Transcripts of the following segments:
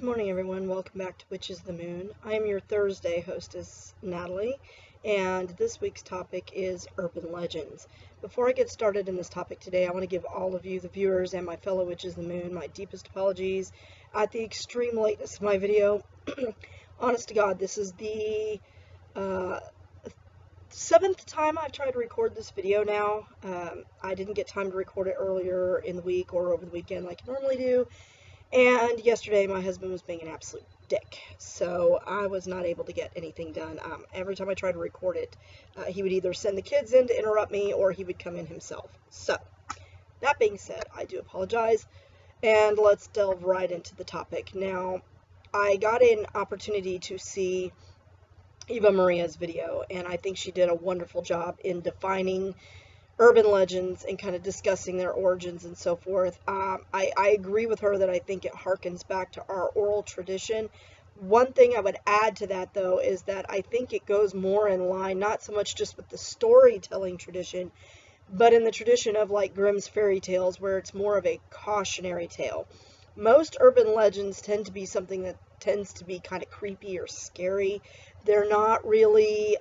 Good morning, everyone. Welcome back to Witches the Moon. I am your Thursday hostess, Natalie, and this week's topic is urban legends. Before I get started in this topic today, I want to give all of you, the viewers, and my fellow Witches the Moon, my deepest apologies at the extreme lateness of my video. Honest to God, this is the seventh time I've tried to record this video now. I didn't get time to record it earlier in the week or over the weekend like I normally do. And yesterday my husband was being an absolute dick, so I was not able to get anything done. Every time I tried to record it, he would either send the kids in to interrupt me or he would come in himself. So, that being said, I do apologize, and let's delve right into the topic. Now, I got an opportunity to see Eva Maria's video, and I think she did a wonderful job in defining urban legends and kind of discussing their origins and so forth. I agree with her that I think it harkens back to our oral tradition. One thing I would add to that, though, is that I think it goes more in line, not so much just with the storytelling tradition, but in the tradition of like Grimm's fairy tales, where it's more of a cautionary tale. Most urban legends tend to be something that tends to be kind of creepy or scary. They're not really...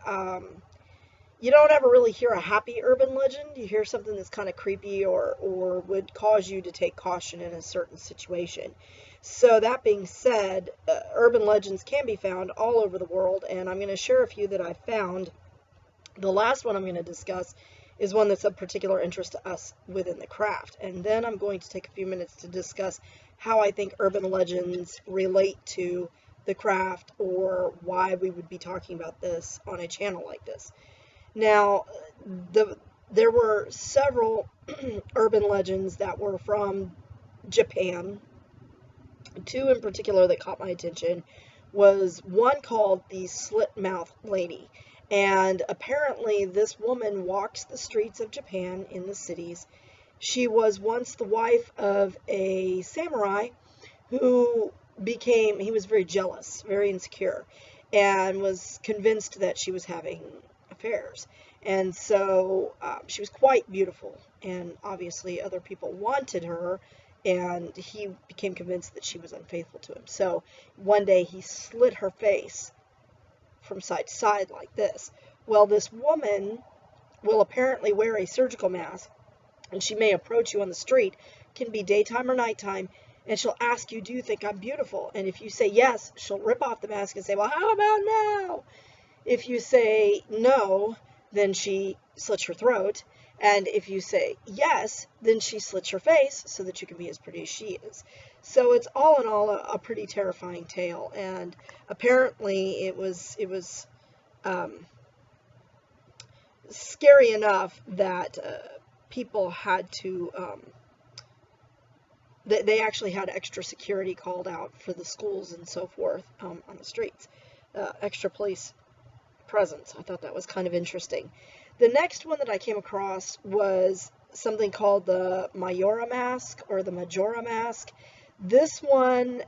you don't ever really hear a happy urban legend. You hear something that's kind of creepy or would cause you to take caution in a certain situation. So that being said, urban legends can be found all over the world, and I'm going to share a few that I found. The last one I'm going to discuss is one that's of particular interest to us within the craft, and then I'm going to take a few minutes to discuss how I think urban legends relate to the craft or why we would be talking about this on a channel like this. Now, there were several urban legends that were from Japan. Two in particular that caught my attention was one called the Slit Mouth Lady. And apparently this woman walks the streets of Japan in the cities. She was once the wife of a samurai who he was very jealous, very insecure, and was convinced that she was having affairs. And so she was quite beautiful, and obviously other people wanted her, and he became convinced that she was unfaithful to him. So one day he slit her face from side to side like this. Well, this woman will apparently wear a surgical mask, and she may approach you on the street, can be daytime or nighttime, and she'll ask you, do you think I'm beautiful? And if you say yes, she'll rip off the mask and say, well, how about now? If you say no, then she slits your throat. And if you say yes, then she slits your face so that you can be as pretty as she is. So it's all in all a pretty terrifying tale. And apparently it was scary enough that people had to... they actually had extra security called out for the schools and so forth on the streets. Extra police presence. I thought that was kind of interesting. The next one that I came across was something called the Mayura Mask or the Mayura Mask. This one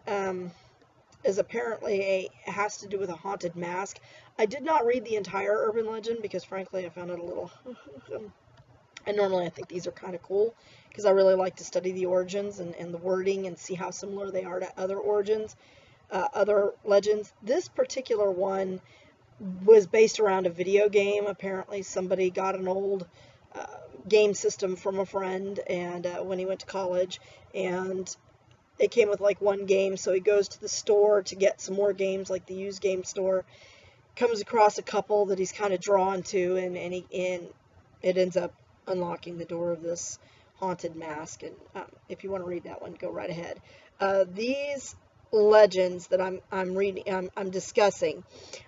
is apparently has to do with a haunted mask. I did not read the entire urban legend because frankly I found it a little and normally I think these are kind of cool because I really like to study the origins and the wording and see how similar they are to other origins, other legends. This particular one was based around a video game. Apparently somebody got an old game system from a friend and when he went to college, and it came with like one game, so he goes to the store to get some more games, like the used game store, comes across a couple that he's kind of drawn to, and it ends up unlocking the door of this haunted mask. And if you want to read that one, go right ahead. These legends that I'm discussing,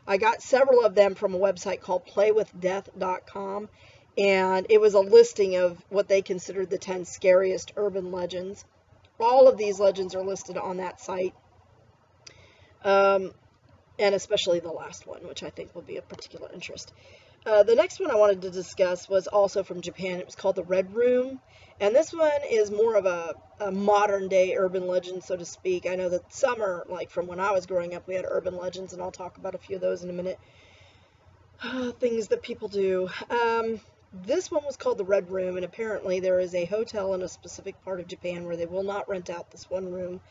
I got several of them from a website called playwithdeath.com, and it was a listing of what they considered the 10 scariest urban legends. All of these legends are listed on that site, and especially the last one, which I think will be of particular interest. The next one I wanted to discuss was also from Japan. It was called the Red Room, and this one is more of a modern day urban legend, so to speak. I know that some are, like from when I was growing up, we had urban legends, and I'll talk about a few of those in a minute. Things that people do. This one was called the Red Room, and apparently there is a hotel in a specific part of Japan where they will not rent out this one room.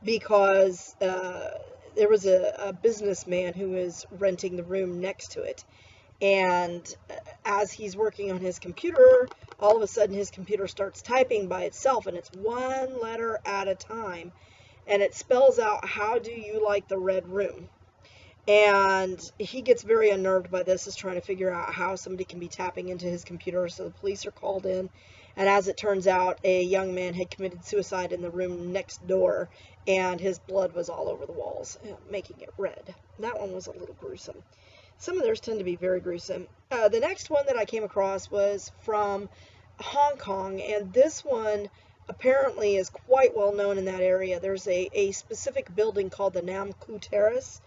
because there was a businessman who was renting the room next to it. And as he's working on his computer, all of a sudden his computer starts typing by itself, and it's one letter at a time. And it spells out, "How do you like the red room?" And he gets very unnerved by this, is trying to figure out how somebody can be tapping into his computer. So the police are called in. And as it turns out, a young man had committed suicide in the room next door, and his blood was all over the walls, making it red. That one was a little gruesome. Some of theirs tend to be very gruesome. The next one that I came across was from Hong Kong, and this one apparently is quite well known in that area. There's a specific building called the Nam Kwu Terrace,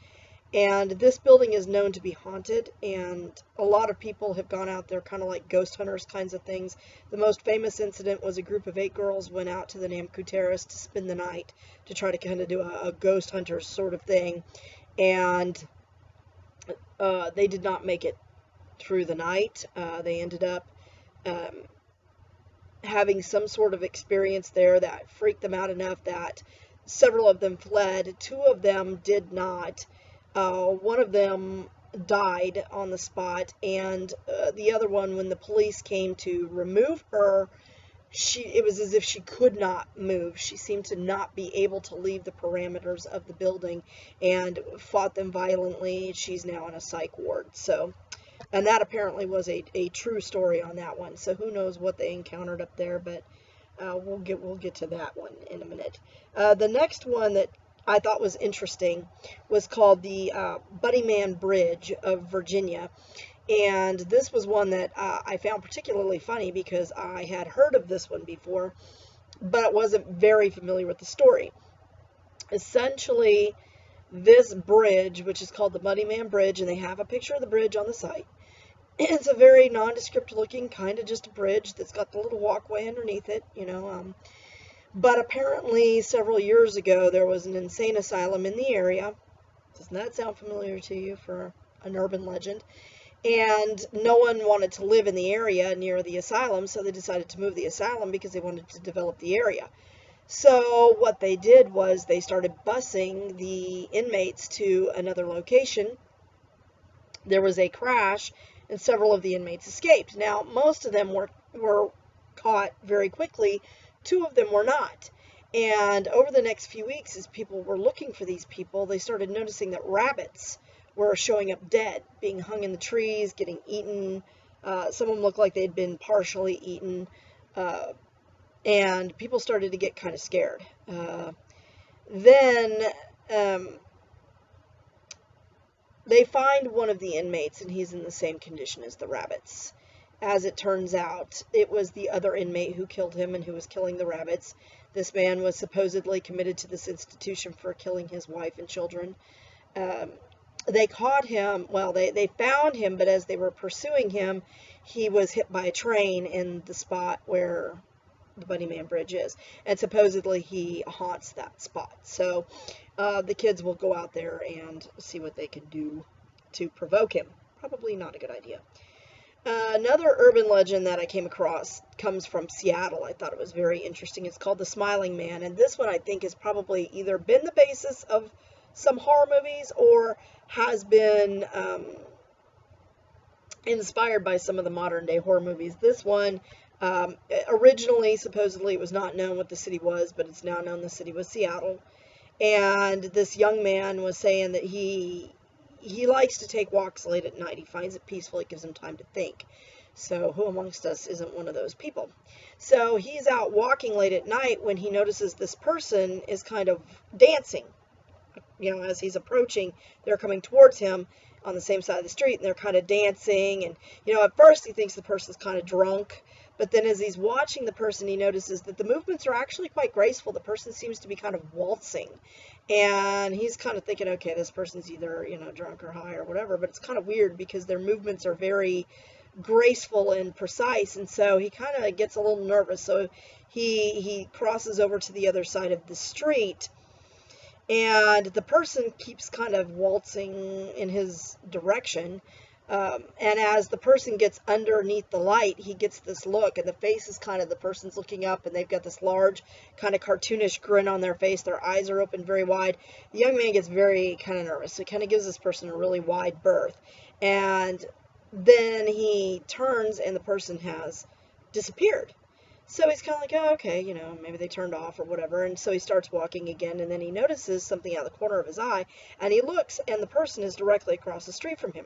and this building is known to be haunted, and a lot of people have gone out there, kind of like ghost hunters kinds of things. The most famous incident was a group of 8 girls went out to the Nam Kwu Terrace to spend the night to try to kind of do a ghost hunter sort of thing, and they did not make it through the night. They ended up having some sort of experience there that freaked them out enough that several of them fled. 2 of them did not. One of them died on the spot, and the other one, when the police came to remove her, it was as if she could not move. She seemed to not be able to leave the parameters of the building, and fought them violently. She's now in a psych ward. So, and that apparently was a true story on that one. So who knows what they encountered up there, but we'll get to that one in a minute. The next one that I thought was interesting was called the Bunnyman Bridge of Virginia. And this was one that I found particularly funny because I had heard of this one before, but wasn't very familiar with the story. Essentially, this bridge, which is called the Bunnyman Bridge, and they have a picture of the bridge on the site. It's a very nondescript looking, kind of just a bridge that's got the little walkway underneath it, you know. But apparently, several years ago, there was an insane asylum in the area. Doesn't that sound familiar to you for an urban legend? And no one wanted to live in the area near the asylum, so they decided to move the asylum because they wanted to develop the area. So what they did was they started busing the inmates to another location. There was a crash, and several of the inmates escaped. Now, most of them were caught very quickly. 2 of them were not. And over the next few weeks, as people were looking for these people, they started noticing that rabbits were showing up dead, being hung in the trees, getting eaten. Some of them looked like they'd been partially eaten. And people started to get kind of scared. Then they find one of the inmates, and he's in the same condition as the rabbits. As it turns out, it was the other inmate who killed him and who was killing the rabbits. This man was supposedly committed to this institution for killing his wife and children. They caught him, well, they found him, but as they were pursuing him, he was hit by a train in the spot where the Bunnyman Bridge is. And supposedly he haunts that spot. So the kids will go out there and see what they can do to provoke him. Probably not a good idea. Another urban legend that I came across comes from Seattle. I thought it was very interesting. It's called the Smiling Man, and this one I think has probably either been the basis of some horror movies or has been inspired by some of the modern day horror movies. This one, originally, supposedly, it was not known what the city was, but it's now known the city was Seattle. And this young man was saying that he likes to take walks late at night. He finds it peaceful. It gives him time to think. So who amongst us isn't one of those people? So he's out walking late at night when he notices this person is kind of dancing. You know, as he's approaching, they're coming towards him on the same side of the street, and they're kind of dancing. And, you know, at first he thinks the person's kind of drunk. But then as he's watching the person, he notices that the movements are actually quite graceful. The person seems to be kind of waltzing. And he's kind of thinking, okay, this person's either, you know, drunk or high or whatever. But it's kind of weird because their movements are very graceful and precise. And so he kind of gets a little nervous. So he crosses over to the other side of the street. And the person keeps kind of waltzing in his direction. And as the person gets underneath the light, he gets this look, and the face is kind of, the person's looking up, and they've got this large, kind of cartoonish grin on their face. Their eyes are open very wide. The young man gets very kind of nervous. So it kind of gives this person a really wide berth. And then he turns, and the person has disappeared. So he's kind of like, oh, okay, you know, maybe they turned off or whatever. And so he starts walking again, and then he notices something out of the corner of his eye, and he looks, and the person is directly across the street from him.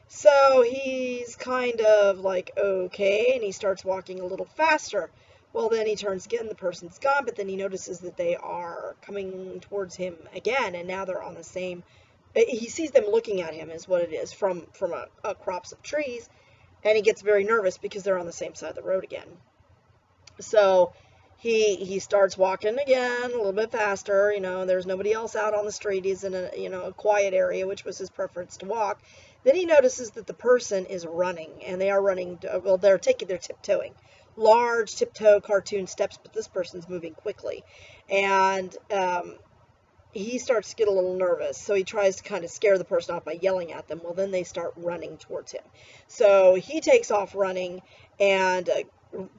So he's kind of like, okay, and he starts walking a little faster. Well, then he turns again, the person's gone, but then he notices that they are coming towards him again, and now they're on the same, he sees them looking at him is what it is, from a crops of trees, and he gets very nervous because they're on the same side of the road again. So he starts walking again a little bit faster. You know, there's nobody else out on the street. He's in a, you know, a quiet area, which was his preference to walk. Then he notices that the person is running, and they are running, well, they're tiptoeing. Large tiptoe cartoon steps, but this person's moving quickly. And he starts to get a little nervous, so he tries to kind of scare the person off by yelling at them. Well, then they start running towards him. So he takes off running and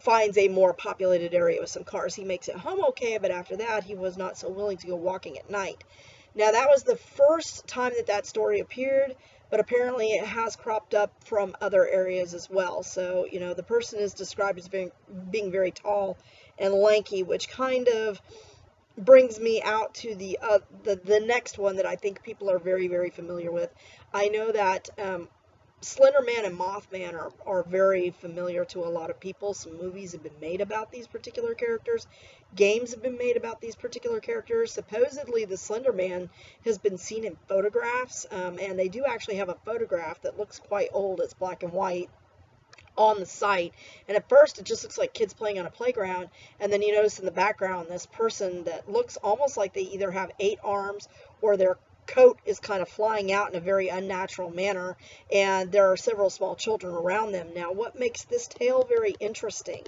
finds a more populated area with some cars. He makes it home okay, but after that, he was not so willing to go walking at night. Now, that was the first time that story appeared, but apparently it has cropped up from other areas as well. So, you know, the person is described as being very tall and lanky, which kind of brings me out to the next one that I think people are very, very familiar with. I know that Slender Man and Mothman are very familiar to a lot of people. Some movies have been made about these particular characters. Games have been made about these particular characters. Supposedly, the Slender Man has been seen in photographs, and they do actually have a photograph that looks quite old. It's black and white on the site, and at first it just looks like kids playing on a playground, and then you notice in the background this person that looks almost like they either have 8 arms or their coat is kind of flying out in a very unnatural manner, and there are several small children around them. Now, what makes this tale very interesting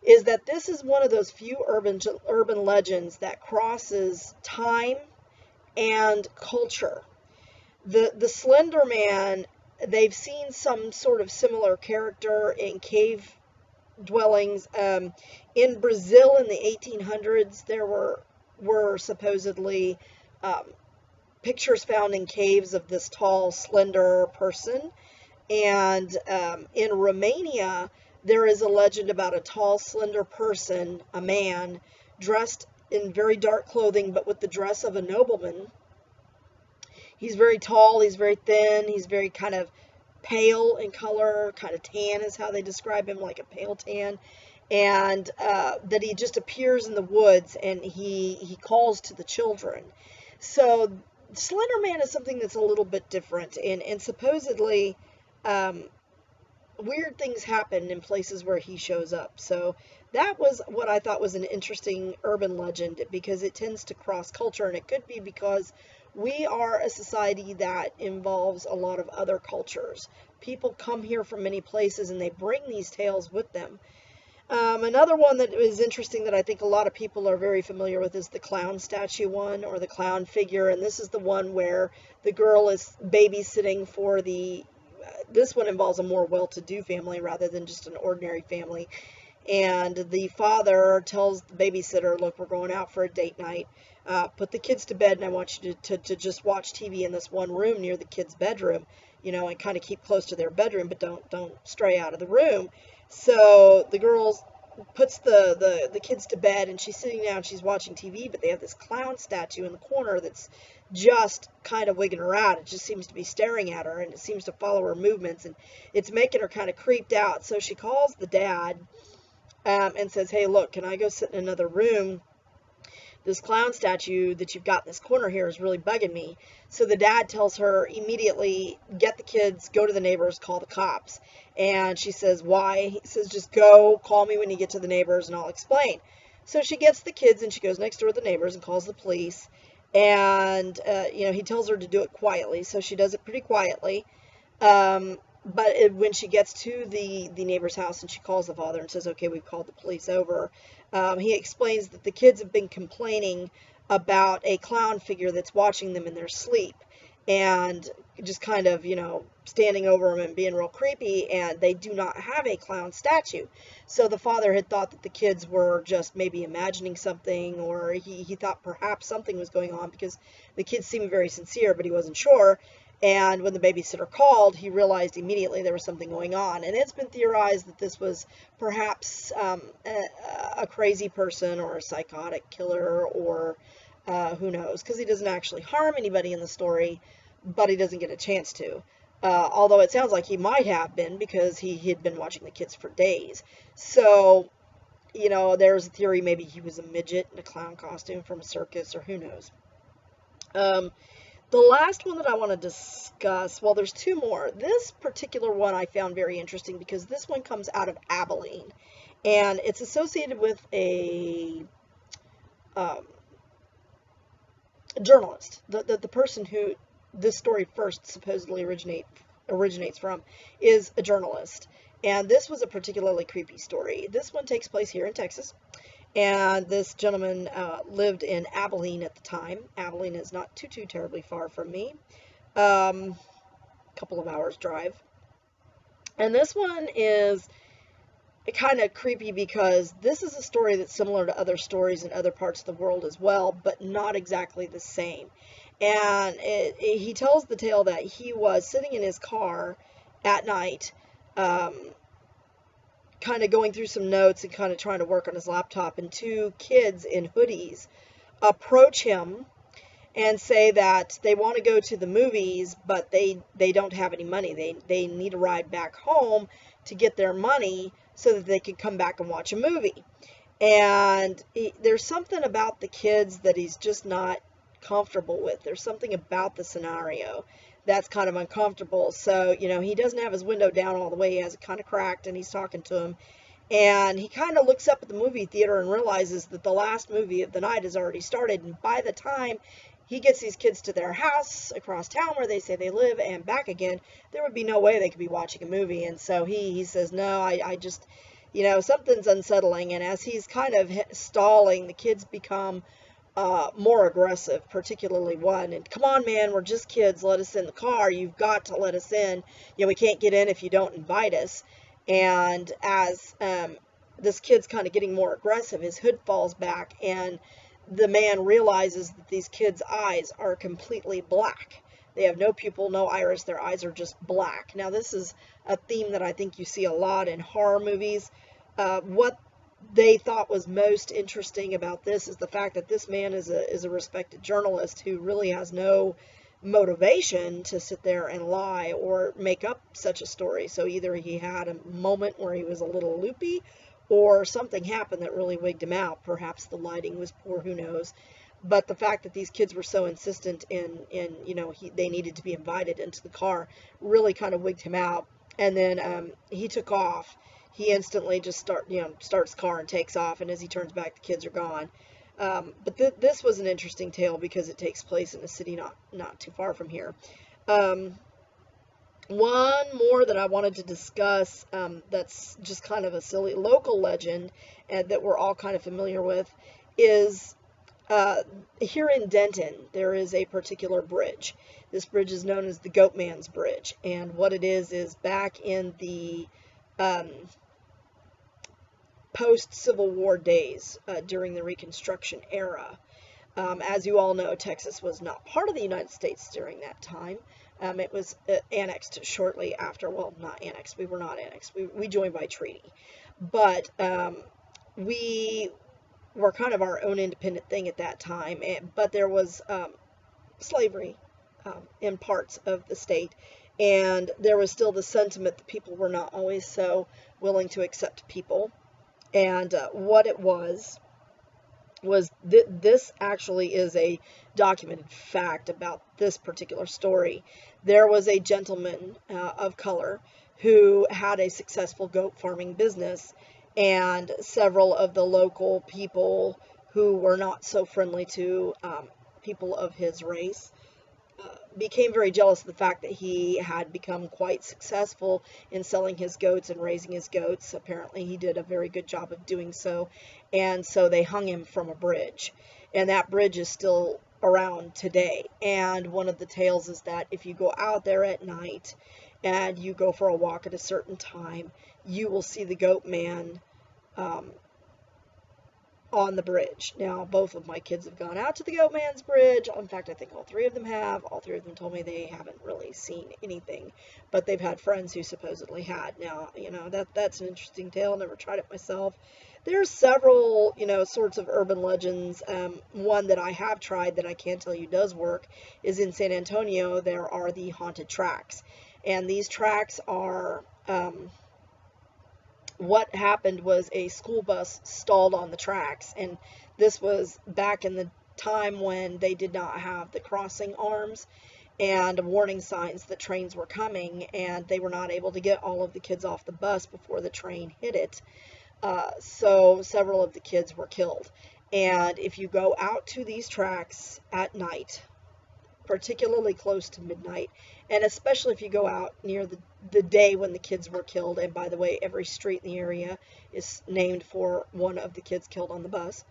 is that this is one of those few urban legends that crosses time and culture. The Slender Man, they've seen some sort of similar character in cave dwellings. In Brazil in the 1800s, there were supposedly pictures found in caves of this tall, slender person. And in Romania, there is a legend about a tall, slender person, a man, dressed in very dark clothing, but with the dress of a nobleman. He's very tall, he's very thin, he's very kind of pale in color, kind of tan is how they describe him, like a pale tan. And that he just appears in the woods, and he calls to the children. So Slender Man is something that's a little bit different, and supposedly weird things happen in places where he shows up. So that was what I thought was an interesting urban legend, because it tends to cross culture, and it could be because we are a society that involves a lot of other cultures. People come here from many places, and they bring these tales with them. Another one that is interesting that I think a lot of people are very familiar with is the clown statue one, or the clown figure. And this is the one where the girl is babysitting for this one involves a more well-to-do family rather than just an ordinary family. And the father tells the babysitter, look, we're going out for a date night. Put the kids to bed, and I want you to just watch TV in this one room near the kids' bedroom, you know, and kind of keep close to their bedroom, but don't stray out of the room. So the girl puts the kids to bed, and she's sitting down, she's watching TV, but they have this clown statue in the corner that's just kind of wigging her out. It just seems to be staring at her, and it seems to follow her movements, and it's making her kind of creeped out. So she calls the dad and says, hey, look, can I go sit in another room? This clown statue that you've got in this corner here is really bugging me. So the dad tells her immediately, get the kids, go to the neighbors, call the cops. And she says, why? He says, just go, call me when you get to the neighbors and I'll explain. So she gets the kids and she goes next door to the neighbors and calls the police. And, he tells her to do it quietly. So she does it pretty quietly. But when she gets to the neighbor's house and she calls the father and says, okay, we've called the police over, he explains that the kids have been complaining about a clown figure that's watching them in their sleep. and just kind of, standing over him and being real creepy, and they do not have a clown statue. So the father had thought that the kids were just maybe imagining something, or he thought perhaps something was going on because the kids seemed very sincere, but he wasn't sure. And when the babysitter called, he realized immediately there was something going on. And it's been theorized that this was perhaps a crazy person or a psychotic killer, or who knows, because he doesn't actually harm anybody in the story, but he doesn't get a chance to. Although it sounds like he might have been, because he had been watching the kids for days. So, there's a theory maybe he was a midget in a clown costume from a circus, or who knows. The last one that I want to discuss, well, there's two more. This particular one I found very interesting because this one comes out of Abilene, and it's associated with a journalist. The person who this story first supposedly originates from is a journalist. And this was a particularly creepy story. This one takes place here in Texas. And this gentleman lived in Abilene at the time. Abilene is not too terribly far from me. Couple of hours drive. And this one is kind of creepy because this is a story that's similar to other stories in other parts of the world as well, but not exactly the same. And he tells the tale that he was sitting in his car at night, kind of going through some notes and kind of trying to work on his laptop, and two kids in hoodies approach him and say that they want to go to the movies, but they don't have any money. They need a ride back home to get their money so that they can come back and watch a movie. And there's something about the kids that he's just not comfortable with. There's something about the scenario that's kind of uncomfortable. So, he doesn't have his window down all the way. He has it kind of cracked, and he's talking to him. And he kind of looks up at the movie theater and realizes that the last movie of the night has already started. And by the time he gets these kids to their house across town where they say they live and back again, there would be no way they could be watching a movie. And so he says, no, I just, something's unsettling. And as he's kind of stalling, the kids become more aggressive, particularly one. And come on, man, we're just kids. Let us in the car. You've got to let us in. We can't get in if you don't invite us. And as this kid's kind of getting more aggressive, his hood falls back, and the man realizes that these kids' eyes are completely black. They have no pupil, no iris. Their eyes are just black. Now, this is a theme that I think you see a lot in horror movies. What they thought was most interesting about this is the fact that this man is a respected journalist who really has no motivation to sit there and lie or make up such a story. So either he had a moment where he was a little loopy, or something happened that really wigged him out. Perhaps the lighting was poor, who knows. But the fact that these kids were so insistent in they needed to be invited into the car really kind of wigged him out. And then he took off. He instantly just starts the car and takes off. And as he turns back, the kids are gone. But this was an interesting tale because it takes place in a city not too far from here. One more that I wanted to discuss, that's just kind of a silly local legend and that we're all kind of familiar with, is here in Denton, there is a particular bridge. This bridge is known as the Goatman's Bridge. And what it is back in the post-Civil War days, during the Reconstruction era. As you all know, Texas was not part of the United States during that time. It was annexed shortly after. Well, not annexed. We were not annexed. We joined by treaty. But we were kind of our own independent thing at that time. But there was slavery in parts of the state. And there was still the sentiment that people were not always so willing to accept people. And what it was this actually is a documented fact about this particular story. There was a gentleman of color who had a successful goat farming business, and several of the local people who were not so friendly to people of his race became very jealous of the fact that he had become quite successful in selling his goats and raising his goats. Apparently he did a very good job of doing so, and so they hung him from a bridge. And that bridge is still around today. And one of the tales is that if you go out there at night and you go for a walk at a certain time, you will see the Goat Man um, on the bridge. Now, both of my kids have gone out to the Goat Man's bridge. In fact, I think all three of them have. All three of them told me they haven't really seen anything, but they've had friends who supposedly had. Now, that's an interesting tale. Never tried it myself. There's several, sorts of urban legends. One that I have tried that I can tell you does work is in San Antonio. There are the haunted tracks, and these tracks are what happened was a school bus stalled on the tracks, and this was back in the time when they did not have the crossing arms and warning signs that trains were coming, and they were not able to get all of the kids off the bus before the train hit it. So several of the kids were killed. And if you go out to these tracks at night, particularly close to midnight, and especially if you go out near the day when the kids were killed, and by the way, every street in the area is named for one of the kids killed on the bus,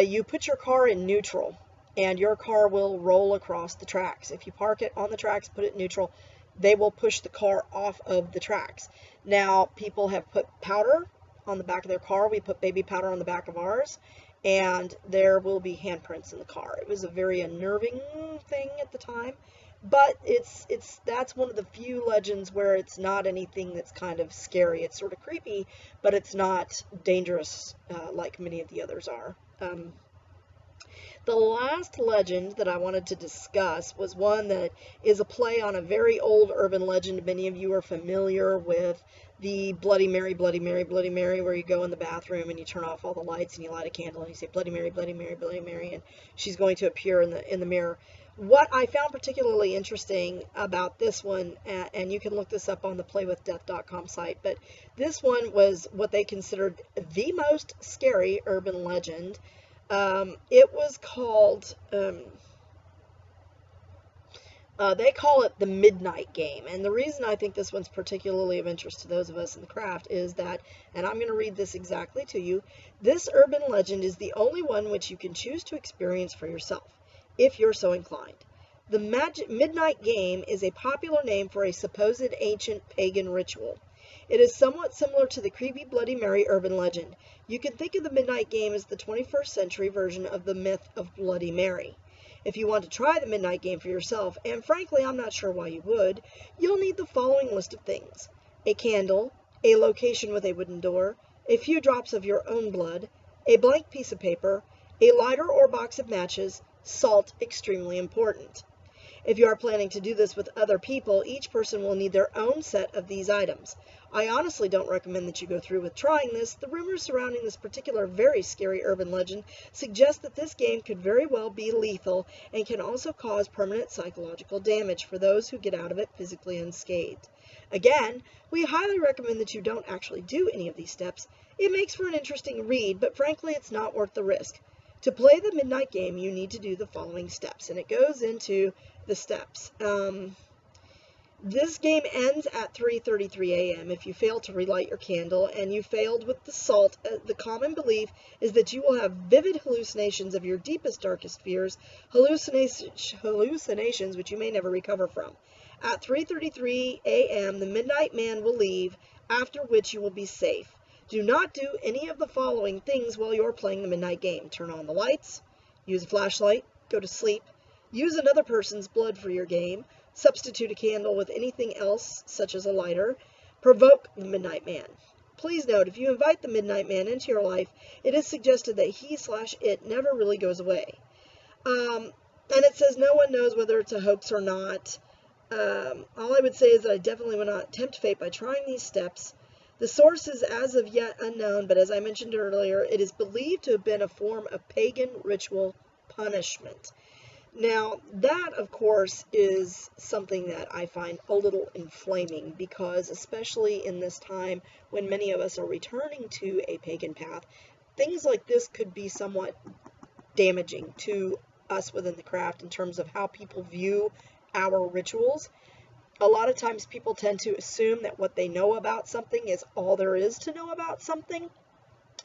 you put your car in neutral, and your car will roll across the tracks. If you park it on the tracks, put it in neutral, they will push the car off of the tracks. Now, people have put powder on the back of their car. We put baby powder on the back of ours, and there will be handprints in the car. It was a very unnerving thing at the time, but that's one of the few legends where it's not anything that's kind of scary. It's sort of creepy, but it's not dangerous like many of the others are. The last legend that I wanted to discuss was one that is a play on a very old urban legend. Many of you are familiar with the Bloody Mary, Bloody Mary, Bloody Mary, where you go in the bathroom and you turn off all the lights and you light a candle and you say, Bloody Mary, Bloody Mary, Bloody Mary, and she's going to appear in the mirror. What I found particularly interesting about this one, and you can look this up on the playwithdeath.com site, but this one was what they considered the most scary urban legend. It was called, they call it the Midnight Game. And the reason I think this one's particularly of interest to those of us in the craft is that, and I'm going to read this exactly to you, this urban legend is the only one which you can choose to experience for yourself, if you're so inclined. The Midnight Game is a popular name for a supposed ancient pagan ritual. It is somewhat similar to the creepy Bloody Mary urban legend. You can think of the Midnight Game as the 21st century version of the myth of Bloody Mary. If you want to try the Midnight Game for yourself, and frankly I'm not sure why you would, you'll need the following list of things: a candle, a location with a wooden door, a few drops of your own blood, a blank piece of paper, a lighter or box of matches, salt extremely important. If you are planning to do this with other people, each person will need their own set of these items. I honestly don't recommend that you go through with trying this. The rumors surrounding this particular very scary urban legend suggest that this game could very well be lethal and can also cause permanent psychological damage for those who get out of it physically unscathed. Again, we highly recommend that you don't actually do any of these steps. It makes for an interesting read, but frankly it's not worth the risk. To play the Midnight Game, you need to do the following steps, and it goes into the steps. This game ends at 3:33 a.m. if you fail to relight your candle and you failed with the salt. The common belief is that you will have vivid hallucinations of your deepest, darkest fears, hallucinations which you may never recover from. At 3:33 a.m., the Midnight Man will leave, after which you will be safe. Do not do any of the following things while you're playing the Midnight Game. Turn on the lights, use a flashlight, go to sleep, use another person's blood for your game, substitute a candle with anything else, such as a lighter, provoke the Midnight Man. Please note, if you invite the Midnight Man into your life, it is suggested that he/it never really goes away. And it says no one knows whether it's a hoax or not. All I would say is that I definitely would not tempt fate by trying these steps. The source is as of yet unknown, but as I mentioned earlier, it is believed to have been a form of pagan ritual punishment. Now, that, of course, is something that I find a little inflaming, because especially in this time when many of us are returning to a pagan path, things like this could be somewhat damaging to us within the craft in terms of how people view our rituals. A lot of times people tend to assume that what they know about something is all there is to know about something.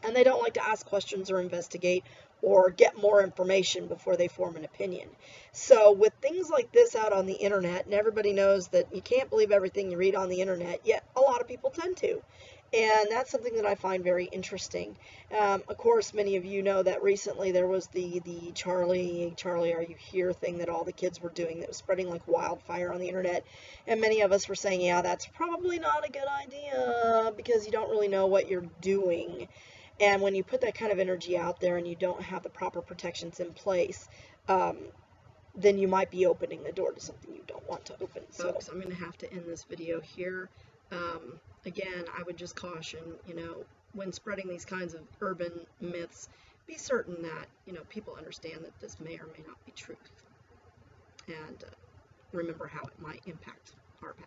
and they don't like to ask questions or investigate or get more information before they form an opinion. So with things like this out on the internet, and everybody knows that you can't believe everything you read on the internet, yet a lot of people tend to. And that's something that I find very interesting. Of course, many of you know that recently there was the Charlie, are you here thing that all the kids were doing that was spreading like wildfire on the internet. And many of us were saying, yeah, that's probably not a good idea because you don't really know what you're doing. And when you put that kind of energy out there and you don't have the proper protections in place, then you might be opening the door to something you don't want to open. Folks, I'm going to have to end this video here. Again, I would just caution, when spreading these kinds of urban myths, be certain that, people understand that this may or may not be truth. And remember how it might impact our path.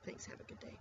Thanks. Have a good day.